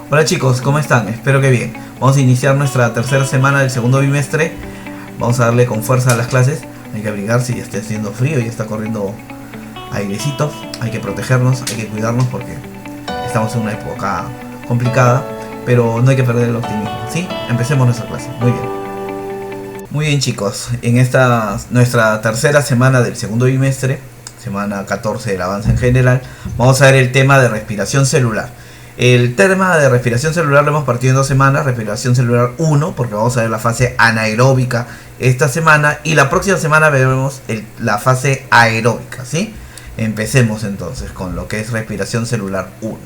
Hola chicos, ¿cómo están? Espero que bien. Vamos a iniciar nuestra tercera semana del segundo bimestre. Vamos a darle con fuerza a las clases. Hay que abrigarse, ya está haciendo frío, ya está corriendo airecito. Hay que protegernos, hay que cuidarnos porque estamos en una época complicada, pero no hay que perder el optimismo, ¿sí? Empecemos nuestra clase. Muy bien. Muy bien chicos, en esta nuestra tercera semana del segundo bimestre, semana 14 del avance en general, vamos a ver el tema de respiración celular. El tema de respiración celular lo hemos partido en 2 semanas, respiración celular 1, porque vamos a ver la fase anaeróbica esta semana, y la próxima semana veremos la fase aeróbica, ¿sí? Empecemos entonces con lo que es respiración celular 1.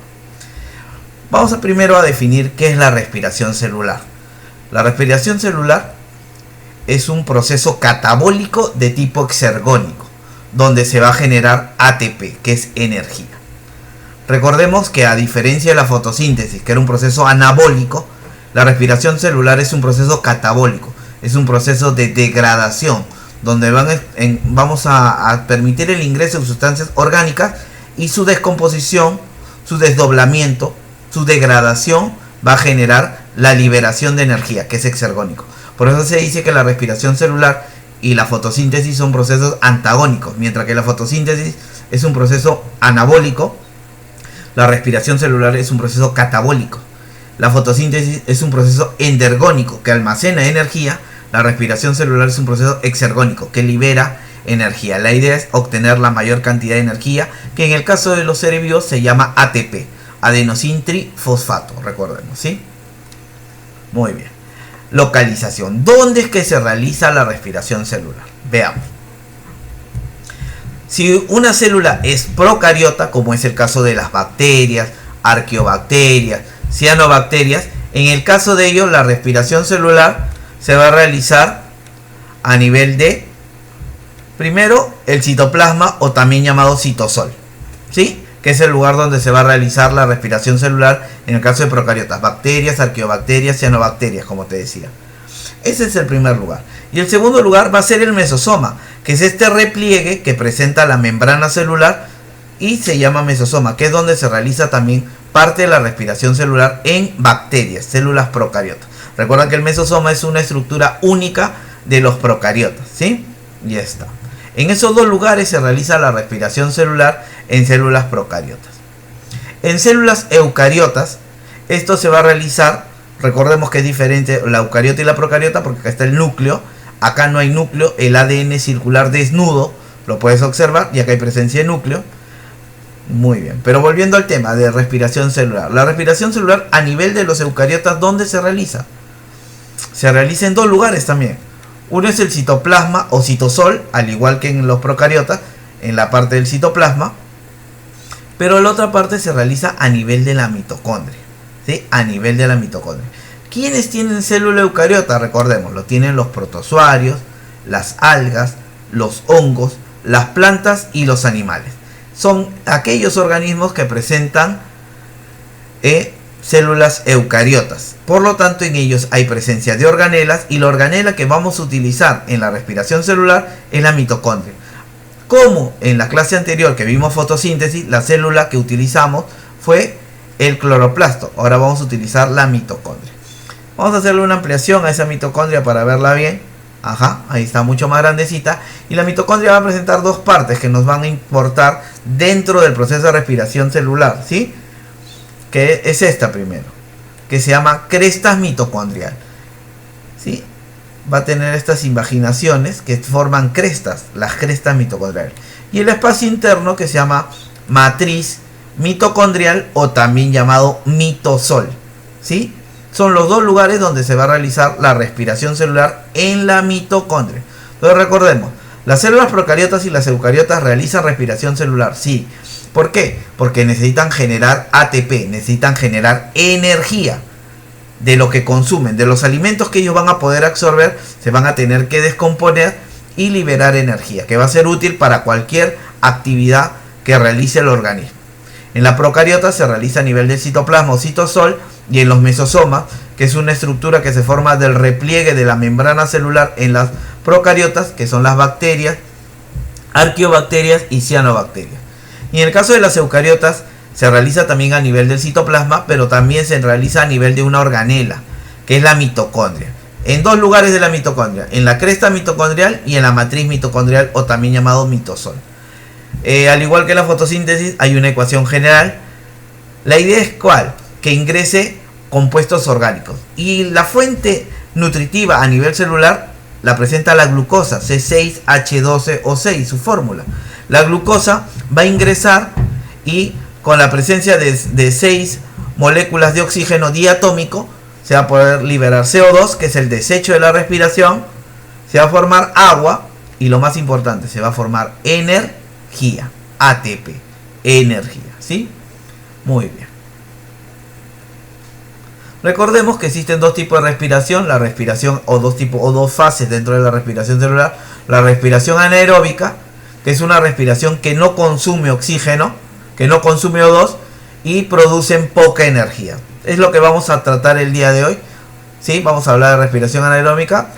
Vamos primero a definir qué es la respiración celular. La respiración celular es un proceso catabólico de tipo exergónico, donde se va a generar ATP, que es energía. Recordemos que a diferencia de la fotosíntesis, que era un proceso anabólico, la respiración celular es un proceso catabólico, es un proceso de degradación, donde vamos a permitir el ingreso de sustancias orgánicas y su descomposición, su desdoblamiento, su degradación va a generar la liberación de energía, que es exergónico. Por eso se dice que la respiración celular y la fotosíntesis son procesos antagónicos, mientras que la fotosíntesis es un proceso anabólico, la respiración celular es un proceso catabólico. La fotosíntesis es un proceso endergónico que almacena energía, la respiración celular es un proceso exergónico que libera energía. La idea es obtener la mayor cantidad de energía, que en el caso de los seres vivos se llama ATP, adenosín trifosfato, recordemos, ¿sí? Muy bien. Localización. ¿Dónde es que se realiza la respiración celular? Veamos. Si una célula es procariota, como es el caso de las bacterias, arqueobacterias, cianobacterias, en el caso de ellos la respiración celular se va a realizar a nivel de, primero, el citoplasma, o también llamado citosol, ¿sí? Que es el lugar donde se va a realizar la respiración celular en el caso de procariotas, bacterias, arqueobacterias, cianobacterias, como te decía. Ese es el primer lugar. Y el segundo lugar va a ser el mesosoma, que es este repliegue que presenta la membrana celular y se llama mesosoma, que es donde se realiza también parte de la respiración celular en bacterias, células procariotas. Recuerda que el mesosoma es una estructura única de los procariotas, ¿sí? Ya está. En esos dos lugares se realiza la respiración celular en células procariotas. En células eucariotas, esto se va a realizar, recordemos que es diferente la eucariota y la procariota, porque acá está el núcleo, acá no hay núcleo, el ADN circular desnudo, lo puedes observar, y acá hay presencia de núcleo. Muy bien, pero volviendo al tema de respiración celular. La respiración celular a nivel de los eucariotas, ¿dónde se realiza? Se realiza en dos lugares también. Uno es el citoplasma o citosol, al igual que en los procariotas, en la parte del citoplasma. Pero la otra parte se realiza a nivel de la mitocondria, ¿sí? A nivel de la mitocondria. ¿Quiénes tienen célula eucariota? Recordemos, lo tienen los protozoarios, las algas, los hongos, las plantas y los animales. Son aquellos organismos que presentan células eucariotas. Por lo tanto, en ellos hay presencia de organelas, y la organela que vamos a utilizar en la respiración celular es la mitocondria. Como en la clase anterior que vimos fotosíntesis, la célula que utilizamos fue el cloroplasto. Ahora vamos a utilizar la mitocondria. Vamos a hacerle una ampliación a esa mitocondria para verla bien. Ajá, ahí está mucho más grandecita. Y la mitocondria va a presentar dos partes que nos van a importar dentro del proceso de respiración celular, ¿sí? Que es esta primero, que se llama crestas mitocondrial, ¿sí? Va a tener estas invaginaciones que forman crestas, las crestas mitocondriales. Y el espacio interno que se llama matriz mitocondrial, o también llamado mitosol, ¿sí? Son los dos lugares donde se va a realizar la respiración celular en la mitocondria. Entonces recordemos, las células procariotas y las eucariotas realizan respiración celular, sí. ¿Por qué? Porque necesitan generar ATP, necesitan generar energía de lo que consumen, de los alimentos que ellos van a poder absorber, se van a tener que descomponer y liberar energía, que va a ser útil para cualquier actividad que realice el organismo. En la procariota se realiza a nivel del citoplasma o citosol, y en los mesosomas, que es una estructura que se forma del repliegue de la membrana celular en las procariotas, que son las bacterias, arqueobacterias y cianobacterias. Y en el caso de las eucariotas se realiza también a nivel del citoplasma, pero también se realiza a nivel de una organela, que es la mitocondria. En dos lugares de la mitocondria, en la cresta mitocondrial y en la matriz mitocondrial, o también llamado mitosol. Al igual que la fotosíntesis, hay una ecuación general. La idea es ¿cuál? Que ingrese compuestos orgánicos. Y la fuente nutritiva a nivel celular la presenta la glucosa, C6H12O6, su fórmula. La glucosa va a ingresar y con la presencia de 6 moléculas de oxígeno diatómico, se va a poder liberar CO2, que es el desecho de la respiración, se va a formar agua y lo más importante, se va a formar energía, ATP, energía, ¿sí? Muy bien. Recordemos que existen dos tipos de respiración, la respiración o dos fases dentro de la respiración celular. La respiración anaeróbica, que es una respiración que no consume oxígeno, que no consume O2 y producen poca energía. Es lo que vamos a tratar el día de hoy. ¿Sí? Vamos a hablar de respiración anaeróbica.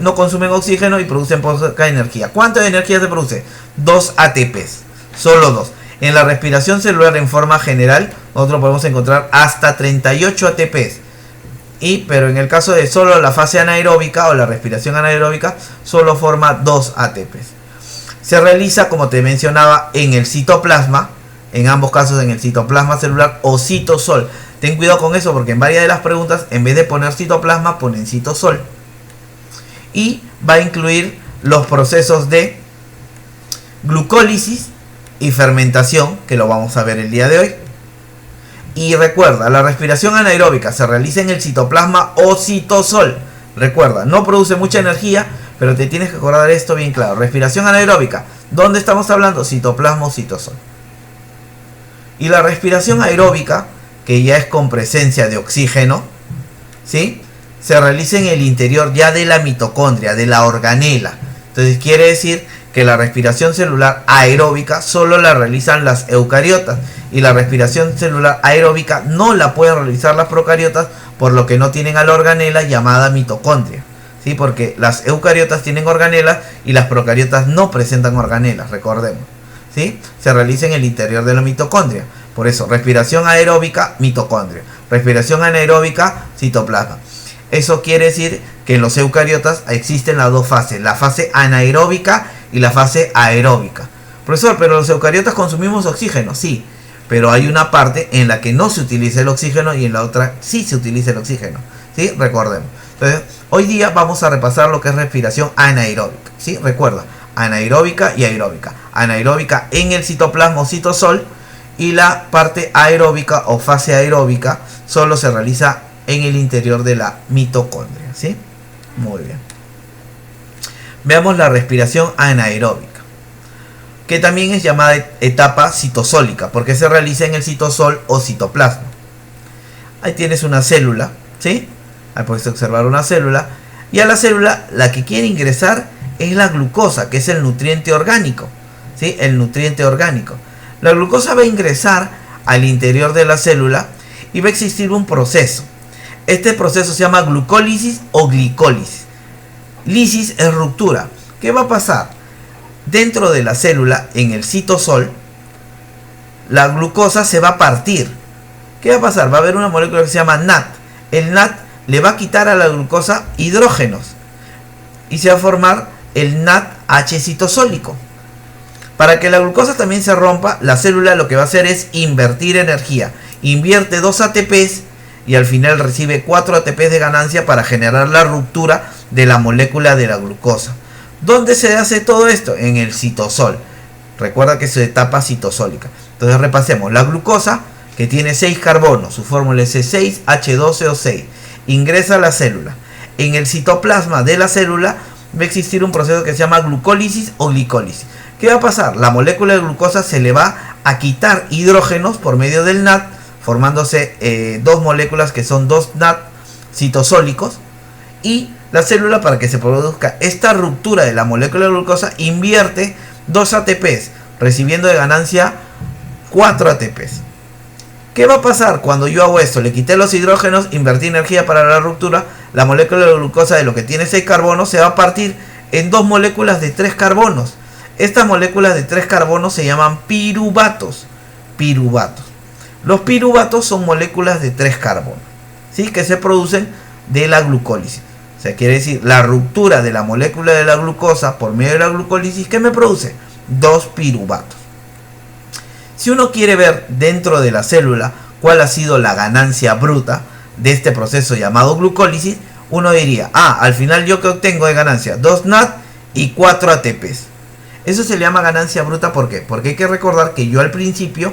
No consumen oxígeno y producen poca energía. ¿Cuánta energía se produce? 2 ATPs. Solo 2. En la respiración celular en forma general, nosotros podemos encontrar hasta 38 ATPs. Pero en el caso de solo la fase anaeróbica o la respiración anaeróbica, solo forma 2 ATPs. Se realiza, como te mencionaba, en el citoplasma. En ambos casos en el citoplasma celular o citosol. Ten cuidado con eso porque en varias de las preguntas, en vez de poner citoplasma, ponen citosol. Y va a incluir los procesos de glucólisis y fermentación, que lo vamos a ver el día de hoy. Y recuerda, la respiración anaeróbica se realiza en el citoplasma o citosol. Recuerda, no produce mucha energía, pero te tienes que acordar esto bien claro. Respiración anaeróbica, ¿dónde estamos hablando? Citoplasma o citosol. Y la respiración aeróbica, que ya es con presencia de oxígeno, ¿sí? Se realiza en el interior ya de la mitocondria, de la organela. Entonces quiere decir que la respiración celular aeróbica solo la realizan las eucariotas y la respiración celular aeróbica no la pueden realizar las procariotas, por lo que no tienen a la organela llamada mitocondria, ¿sí? Porque las eucariotas tienen organelas y las procariotas no presentan organelas, recordemos, ¿sí? Se realiza en el interior de la mitocondria. Por eso, respiración aeróbica, mitocondria. Respiración anaeróbica, citoplasma. Eso quiere decir que en los eucariotas existen las dos fases, la fase anaeróbica y la fase aeróbica. Profesor, pero los eucariotas consumimos oxígeno, sí, pero hay una parte en la que no se utiliza el oxígeno y en la otra sí se utiliza el oxígeno, ¿sí? Recordemos. Entonces, hoy día vamos a repasar lo que es respiración anaeróbica, ¿sí? Recuerda, anaeróbica y aeróbica. Anaeróbica en el citoplasma o citosol, y la parte aeróbica o fase aeróbica solo se realiza en el interior de la mitocondria, ¿sí? Muy bien. Veamos la respiración anaeróbica, que también es llamada etapa citosólica, porque se realiza en el citosol o citoplasma. Ahí tienes una célula, ¿sí? Ahí puedes observar una célula, y a la célula la que quiere ingresar es la glucosa, que es el nutriente orgánico, ¿sí? El nutriente orgánico. La glucosa va a ingresar al interior de la célula y va a existir un proceso. Este proceso se llama glucólisis o glicólisis. Lisis es ruptura. ¿Qué va a pasar? Dentro de la célula, en el citosol, la glucosa se va a partir. ¿Qué va a pasar? Va a haber una molécula que se llama NAT. El NAT le va a quitar a la glucosa hidrógenos y se va a formar el NADH citosólico. Para que la glucosa también se rompa, la célula lo que va a hacer es invertir energía. Invierte 2 ATPs y al final recibe 4 ATPs de ganancia para generar la ruptura de la molécula de la glucosa. ¿Dónde se hace todo esto? En el citosol. Recuerda que es etapa citosólica. Entonces repasemos. La glucosa, que tiene 6 carbonos, su fórmula es C6H12O6, ingresa a la célula. En el citoplasma de la célula va a existir un proceso que se llama glucólisis o glicólisis. ¿Qué va a pasar? La molécula de glucosa se le va a quitar hidrógenos por medio del NAD, formándose dos moléculas que son 2 NAD citosólicos, y la célula, para que se produzca esta ruptura de la molécula de glucosa, invierte 2 ATPs, recibiendo de ganancia 4 ATPs. ¿Qué va a pasar cuando yo hago esto? Le quité los hidrógenos, invertí energía para la ruptura, la molécula de glucosa de lo que tiene 6 carbonos se va a partir en 2 moléculas de 3 carbonos. Estas moléculas de 3 carbonos se llaman piruvatos. Piruvatos. Los piruvatos son moléculas de 3 carbonos, ¿sí? Que se producen de la glucólisis. O sea, quiere decir, la ruptura de la molécula de la glucosa por medio de la glucólisis, ¿qué me produce? 2 piruvatos. Si uno quiere ver dentro de la célula cuál ha sido la ganancia bruta de este proceso llamado glucólisis, uno diría, al final yo que obtengo de ganancia 2 NAD y 4 ATPs. Eso se le llama ganancia bruta, ¿por qué? Porque hay que recordar que yo al principio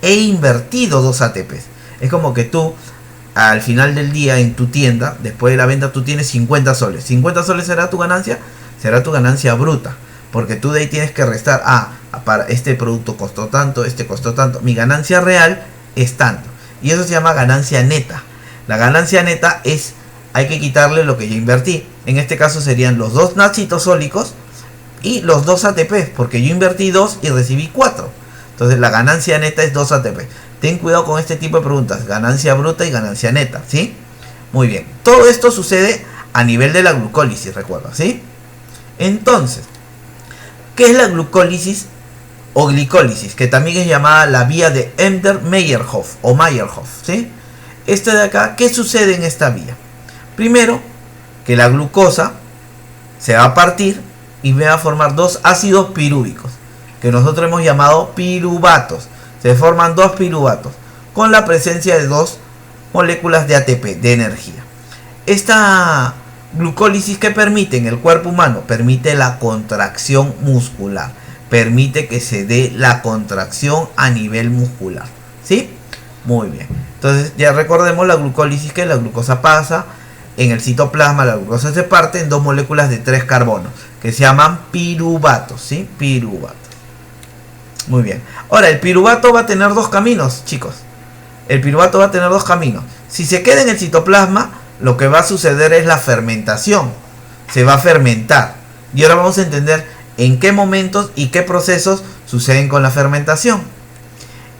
he invertido 2 ATPs. Es como que tú al final del día en tu tienda, después de la venta, tú tienes 50 soles. 50 soles será tu ganancia bruta. Porque tú de ahí tienes que restar, para este producto costó tanto, este costó tanto. Mi ganancia real es tanto. Y eso se llama ganancia neta. La ganancia neta es, hay que quitarle lo que yo invertí. En este caso serían los 2 NAD citosólicos y los 2 ATPs, porque yo invertí 2 y recibí 4. Entonces la ganancia neta es 2 ATP. Ten cuidado con este tipo de preguntas, ganancia bruta y ganancia neta, ¿sí? Muy bien, todo esto sucede a nivel de la glucólisis, recuerda, ¿sí? Entonces, ¿qué es la glucólisis o glicólisis? Que también es llamada la vía de Embden-Meyerhof o Meyerhof, ¿sí? Esta de acá, ¿qué sucede en esta vía? Primero, que la glucosa se va a partir y va a formar 2 ácidos pirúvicos, que nosotros hemos llamado piruvatos. Se forman 2 piruvatos con la presencia de 2 moléculas de ATP, de energía. Esta glucólisis, que permite en el cuerpo humano, permite la contracción muscular, permite que se dé la contracción a nivel muscular, ¿sí? Muy bien. Entonces ya recordemos la glucólisis, que la glucosa pasa en el citoplasma, la glucosa se parte en 2 moléculas de 3 carbonos, que se llaman piruvatos, ¿sí? Piruvatos. Muy bien. Ahora, el piruvato va a tener 2 caminos, chicos. El piruvato va a tener 2 caminos. Si se queda en el citoplasma, lo que va a suceder es la fermentación. Se va a fermentar. Y ahora vamos a entender en qué momentos y qué procesos suceden con la fermentación.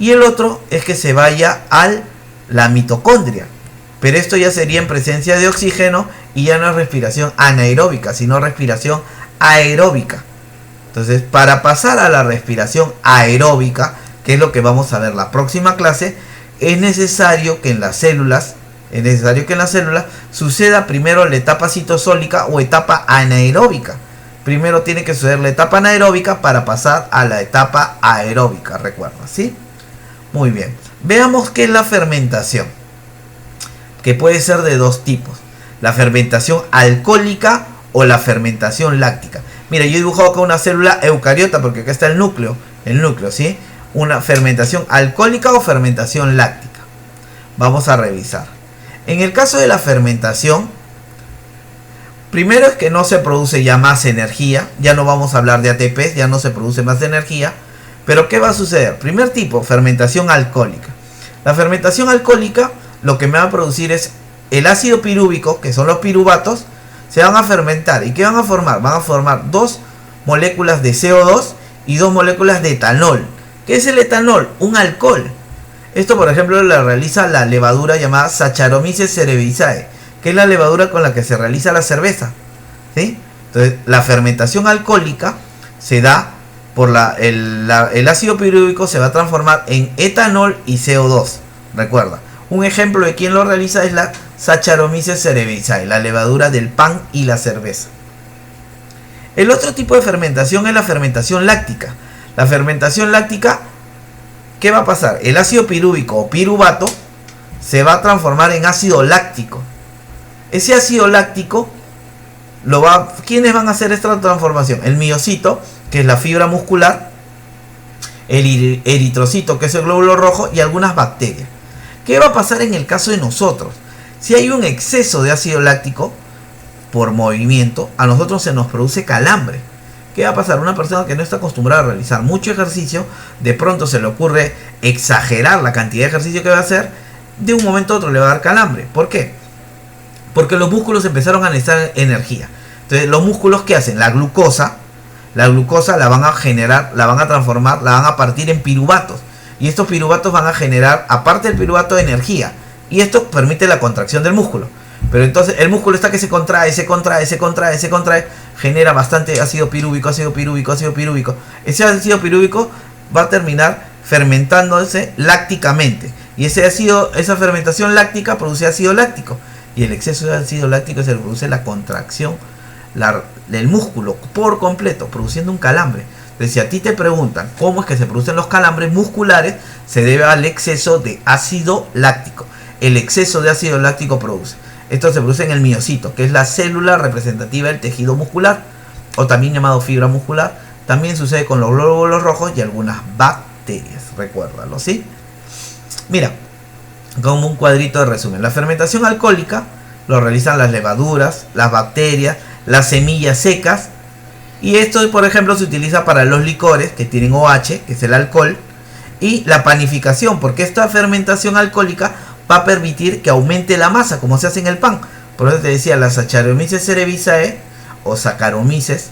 Y el otro es que se vaya a la mitocondria. Pero esto ya sería en presencia de oxígeno y ya no es respiración anaeróbica, sino respiración aeróbica. Entonces, para pasar a la respiración aeróbica, que es lo que vamos a ver la próxima clase, es necesario que en las células suceda primero la etapa citosólica o etapa anaeróbica. Primero tiene que suceder la etapa anaeróbica para pasar a la etapa aeróbica, recuerda, ¿sí? Muy bien. Veamos qué es la fermentación, que puede ser de 2 tipos: la fermentación alcohólica o la fermentación láctica. Mira, yo he dibujado acá una célula eucariota porque acá está el núcleo, ¿sí? Una fermentación alcohólica o fermentación láctica. Vamos a revisar. En el caso de la fermentación, primero es que no se produce ya más energía, ya no vamos a hablar de ATPs, ya no se produce más energía, pero ¿qué va a suceder? Primer tipo, fermentación alcohólica. La fermentación alcohólica lo que me va a producir es el ácido pirúvico, que son los piruvatos, se van a fermentar. ¿Y qué van a formar? Van a formar 2 moléculas de CO2 y 2 moléculas de etanol. ¿Qué es el etanol? Un alcohol. Esto, por ejemplo, lo realiza la levadura llamada Saccharomyces cerevisiae, que es la levadura con la que se realiza la cerveza, ¿sí? Entonces, la fermentación alcohólica se da por el ácido pirúvico, se va a transformar en etanol y CO2. Recuerda, un ejemplo de quién lo realiza es la Saccharomyces cerevisiae, la levadura del pan y la cerveza. El otro tipo de fermentación es la fermentación láctica. La fermentación láctica, ¿qué va a pasar? El ácido pirúvico o piruvato se va a transformar en ácido láctico. Ese ácido láctico ¿quiénes van a hacer esta transformación? El miocito, que es la fibra muscular, el eritrocito, que es el glóbulo rojo, y algunas bacterias. ¿Qué va a pasar en el caso de nosotros? Si hay un exceso de ácido láctico por movimiento, a nosotros se nos produce calambre. ¿Qué va a pasar? Una persona que no está acostumbrada a realizar mucho ejercicio, de pronto se le ocurre exagerar la cantidad de ejercicio que va a hacer, de un momento a otro le va a dar calambre. ¿Por qué? Porque los músculos empezaron a necesitar energía. Entonces, los músculos, ¿qué hacen? La glucosa la van a generar, la van a transformar, la van a partir en piruvatos. Y estos piruvatos van a generar, aparte del piruvato, energía. Y esto permite la contracción del músculo. Pero entonces el músculo está que se contrae, genera bastante ácido pirúvico. Ese ácido pirúvico va a terminar fermentándose lácticamente. Y ese ácido, esa fermentación láctica produce ácido láctico. Y el exceso de ácido láctico se produce la contracción del músculo por completo, produciendo un calambre. Entonces, si a ti te preguntan cómo es que se producen los calambres musculares, se debe al exceso de ácido láctico. El exceso de ácido láctico produce. Esto se produce en el miocito, que es la célula representativa del tejido muscular, o también llamado fibra muscular. También sucede con los glóbulos rojos y algunas bacterias. Recuérdalo, ¿sí? Mira, como un cuadrito de resumen. La fermentación alcohólica lo realizan las levaduras, las bacterias, las semillas secas. Y esto, por ejemplo, se utiliza para los licores que tienen OH, que es el alcohol. Y la panificación, porque esta fermentación alcohólica va a permitir que aumente la masa, como se hace en el pan. Por eso te decía, la Saccharomyces cerevisiae, o Saccharomyces,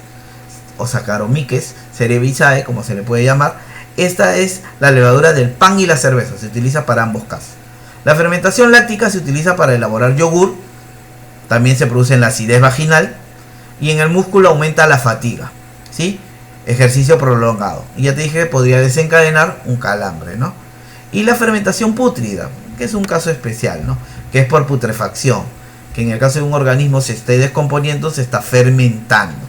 o Saccharomyces cerevisiae, como se le puede llamar. Esta es la levadura del pan y la cerveza, se utiliza para ambos casos. La fermentación láctica se utiliza para elaborar yogur, también se produce en la acidez vaginal, y en el músculo aumenta la fatiga, ¿sí? Ejercicio prolongado. Y ya te dije que podría desencadenar un calambre, ¿no? Y la fermentación pútrida, que es un caso especial, ¿no? Que es por putrefacción, que en el caso de un organismo se esté descomponiendo, se está fermentando.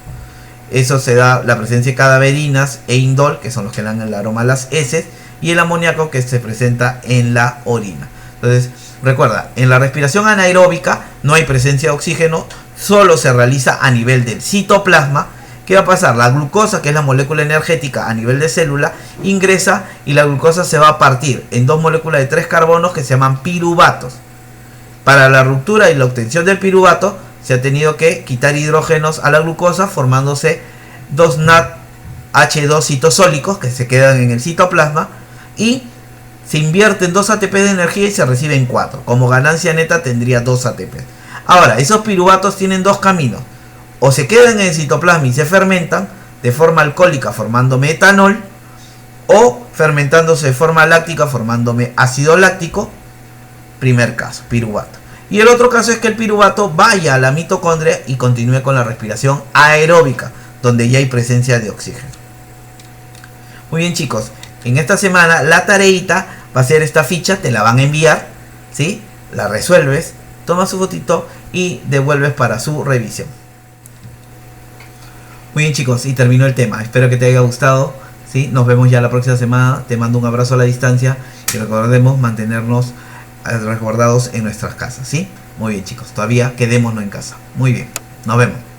Eso se da la presencia de cadaverinas e indol, que son los que dan el aroma a las heces, y el amoníaco, que se presenta en la orina. Entonces, recuerda, en la respiración anaeróbica no hay presencia de oxígeno, solo se realiza a nivel del citoplasma. ¿Qué va a pasar? La glucosa, que es la molécula energética a nivel de célula, ingresa y la glucosa se va a partir en dos moléculas de 3 carbonos que se llaman piruvatos. Para la ruptura y la obtención del piruvato se ha tenido que quitar hidrógenos a la glucosa, formándose 2 NADH2 citosólicos que se quedan en el citoplasma, y se invierten 2 ATP de energía y se reciben 4. Como ganancia neta tendría 2 ATP. Ahora, esos piruvatos tienen dos caminos. O se quedan en el citoplasma y se fermentan de forma alcohólica formándome etanol, o fermentándose de forma láctica formándome ácido láctico. Primer caso, piruvato. Y el otro caso es que el piruvato vaya a la mitocondria y continúe con la respiración aeróbica, donde ya hay presencia de oxígeno. Muy bien, chicos, en esta semana la tareita va a ser esta ficha, te la van a enviar, ¿sí? La resuelves, tomas su fotito y devuelves para su revisión. Muy bien, chicos, y terminó el tema. Espero que te haya gustado, ¿sí? Nos vemos ya la próxima semana. Te mando un abrazo a la distancia y recordemos mantenernos resguardados en nuestras casas, ¿sí? Muy bien, chicos, todavía quedémonos en casa. Muy bien, nos vemos.